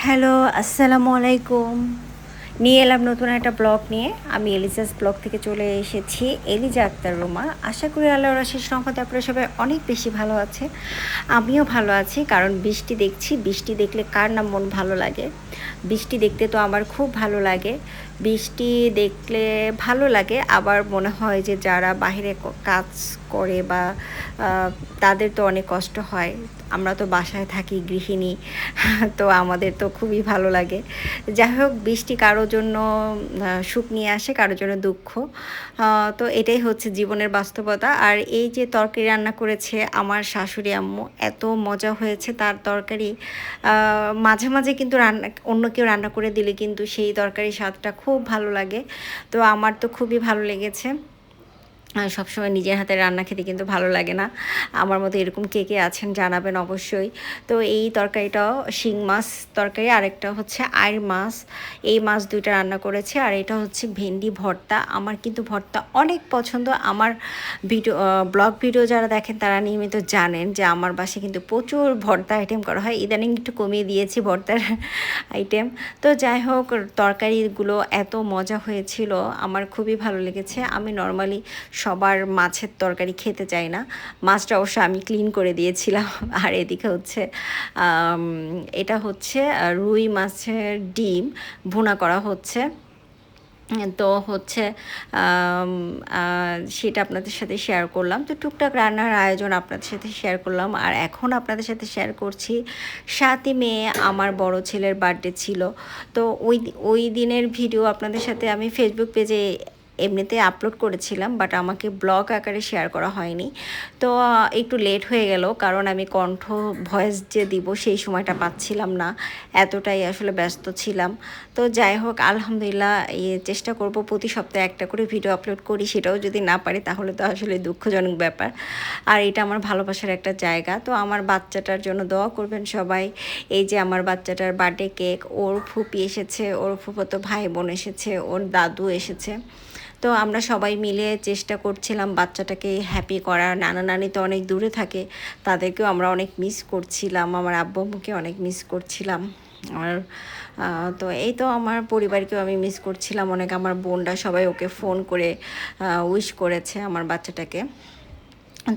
Hello, আসসালামু আলাইকুম। নিয়ে এলাম নতুন একটা ব্লগ নিয়ে। আমি এলিজাস ব্লগ থেকে চলে এসেছি, এলিজা আক্তার রুমা। আশা করি আল্লাহর অশেষ রহমতে আপনারা সবাই অনেক বেশি ভালো আছে। আমিও ভালো আছি, কারণ বৃষ্টি দেখছি। বৃষ্টি দেখলে কার না মন ভালো লাগে। বৃষ্টি দেখতে তো আমার খুব ভালো লাগে। বৃষ্টি দেখলে ভালো লাগে, আবার মনে হয় যে যারা বাহিরে কাজ করে বা তাদের তো অনেক কষ্ট হয়। আমরা তো বাসায় থাকি গৃহিণী, তো আমাদের তো খুবই ভালো লাগে। যাই হোক, বৃষ্টি কারোর জন্য সুখ নিয়ে আসে, কারোর জন্য দুঃখ। তো এটাই হচ্ছে জীবনের বাস্তবতা। আর এই যে তরকারি রান্না করেছে আমার শাশুড়ি আম্মু, এত মজা হয়েছে তার তরকারি। মাঝে মাঝে কিন্তু অন্য কেউ রান্না করে দিলে কিন্তু সেই তরকারির স্বাদটা খুব ভালো লাগে। তো আমার তো খুবই ভালো লেগেছে। সবসময় নিজের হাতে রান্না খেতে কিন্তু ভালো লাগে না। আমার মতো এরকম কে কে আছেন জানাবেন অবশ্যই। তো এই তরকারিটাও শিং মাছ তরকারি, আরেকটা হচ্ছে আইড় মাছ। এই মাছ দুইটা রান্না করেছে, আর এটা হচ্ছে ভেন্ডি ভর্তা। আমার কিন্তু ভর্তা অনেক পছন্দ। আমার ব্লগ ভিডিও যারা দেখেন তারা নিয়মিত জানেন যে আমার বাসায় কিন্তু প্রচুর ভর্তা আইটেম করা হয়। ইদানিং একটু কমিয়ে দিয়েছি ভর্তার আইটেম। তো যাই হোক, তরকারিগুলো এত মজা হয়েছিল, আমার খুবই ভালো লেগেছে। আমি নর্মালি সবার মাছের তরকারি খেতে চাই না। মাছটা অবশ্য আমি ক্লিন করে দিয়েছিলাম। আর এদিকে হচ্ছে এটা হচ্ছে রুই মাছের ডিম ভুনা করা হচ্ছে। তো হচ্ছে সেটা আপনাদের সাথে শেয়ার করলাম। তো টুকটাক রান্নার আয়োজন আপনাদের সাথে শেয়ার করলাম। আর এখন আপনাদের সাথে শেয়ার করছি 7ই মে আমার বড় ছেলের বার্থডে ছিল। তো ওই দিনের ভিডিও আপনাদের সাথে আমি ফেসবুক পেজে এমনিতে আপলোড করেছিলাম, বাট আমাকে ব্লগ আকারে শেয়ার করা হয়নি। তো একটু লেট হয়ে গেল, কারণ আমি কণ্ঠ ভয়েস যে দিব সেই সময়টা পাচ্ছিলাম না, এতটাই আসলে ব্যস্ত ছিলাম। তো যাই হোক, আলহামদুলিল্লাহ চেষ্টা করব প্রতি সপ্তাহে একটা করে ভিডিও আপলোড করি। সেটাও যদি না পারি তাহলে তো আসলে দুঃখজনক ব্যাপার। আর এটা আমার ভালোবাসার একটা জায়গা। তো আমার বাচ্চাটার জন্য দোয়া করবেন সবাই। এই যে আমার বাচ্চাটার বার্থডে কেক, ওর ফুপি এসেছে, ওর ফুফাতো ভাই বোন এসেছে, ওর দাদু এসেছে। তো আমরা সবাই মিলে চেষ্টা করছিলাম বাচ্চাটাকে হ্যাপি করার। নানা নানি তো অনেক দূরে থাকে, তাদেরকেও আমরা অনেক মিস করছিলাম। আমার আব্বু আম্মুকে অনেক মিস করছিলাম। আর তো এই তো আমার পরিবারকেও আমি মিস করছিলাম অনেক। আমার বোনরা সবাই ওকে ফোন করে উইশ করেছে আমার বাচ্চাটাকে।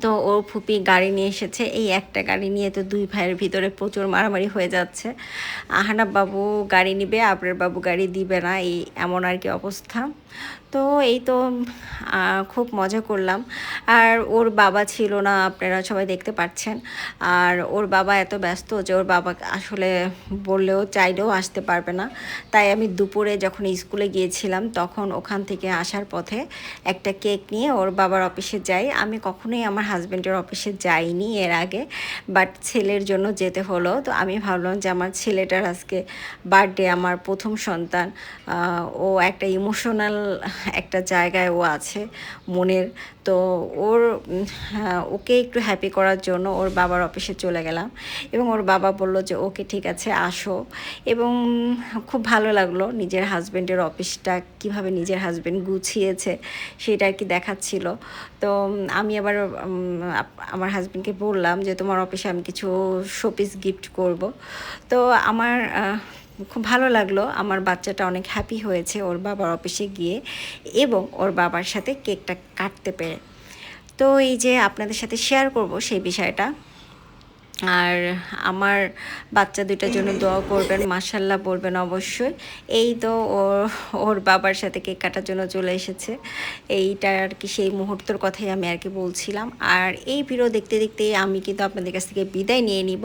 তো ওর ফুপি গাড়ি নিয়ে এসেছে। এই একটা গাড়ি নিয়ে তো দুই ভাইয়ের ভিতরে প্রচুর মারামারি হয়ে যাচ্ছে। আহানাব বাবু গাড়ি নিবে, আবরার বাবু গাড়ি দিবে না, এই এমন আর কি অবস্থা। তো এই তো খুব মজা করলাম। আর ওর বাবা ছিল না, আপনারা সবাই দেখতে পাচ্ছেন। আর ওর বাবা এত ব্যস্ত যে ওর বাবা আসলে বললেও চাইলেও আসতে পারবে না। তাই আমি দুপুরে যখন স্কুলে গিয়েছিলাম তখন ওখান থেকে আসার পথে একটা কেক নিয়ে ওর বাবার অফিসে যাই। আমি কখনোই আমার হাজব্যান্ডের অফিসে যাইনি এর আগে, বাট ছেলের জন্য যেতে হলো। তো আমি ভাবলাম যে আমার ছেলেটার আজকে বার্থডে, আমার প্রথম সন্তান। ও একটা ইমোশনাল একটা জায়গায় ও আছে মনের। তো ওকে একটু হ্যাপি করার জন্য ওর বাবার অফিসে চলে গেলাম, এবং ওর বাবা বলল যে ওকে ঠিক আছে আসো। এবং খুব ভালো লাগলো নিজের হাজব্যান্ডের অফিসটা কীভাবে নিজের হাজব্যান্ড গুছিয়েছে সেটা আর কি দেখাচ্ছিল। তো আমি আবার আমার হাজব্যান্ডকে বললাম যে তোমার অফিসে আমি কিছু শোপিস গিফট করব। তো আমার খুব ভালো লাগলো, আমার বাচ্চাটা অনেক হ্যাপি হয়েছে ওর বাবার অফিসে গিয়ে এবং ওর বাবার সাথে কেকটা কাটতে পেরে। তো এই যে আপনাদের সাথে শেয়ার করব সেই বিষয়টা। আর আমার বাচ্চা দুইটার জন্য দোয়া করবেন, মাশাল্লাহ বলবেন অবশ্যই। এই তো ওর বাবার সাথে কেক কাটার জন্য চলে এসেছে। এইটা আর কি সেই মুহূর্তের কথাই আমি আর কি বলছিলাম। আর এই ভিডিও দেখতে দেখতে আমি কিন্তু আপনাদের কাছ থেকে বিদায় নিয়ে নিব,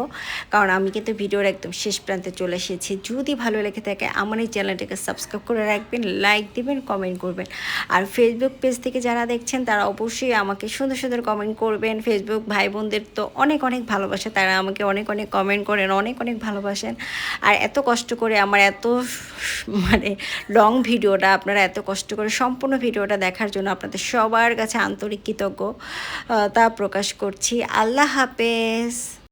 কারণ আমি কিন্তু ভিডিওর একদম শেষ প্রান্তে চলে এসেছি। যদি ভালো লেগে থাকে আমার এই চ্যানেলটাকে সাবস্ক্রাইব করে রাখবেন, লাইক দিবেন, কমেন্ট করবেন। আর ফেসবুক পেজ থেকে যারা দেখছেন তারা অবশ্যই আমাকে সুন্দর সুন্দর কমেন্ট করবেন। ফেসবুক ভাই বোনদের তো অনেক অনেক ভালোবাসা, তারা আমাকে অনেক অনেক কমেন্ট করেন, অনেক অনেক ভালোবাসেন। আর এত কষ্ট করে আমার এত মানে লং ভিডিওটা আপনারা এত কষ্ট করে সম্পূর্ণ ভিডিওটা দেখার জন্য আপনাদের সবার কাছে আন্তরিক কৃতজ্ঞতা প্রকাশ করছি। আল্লাহ হাফেজ।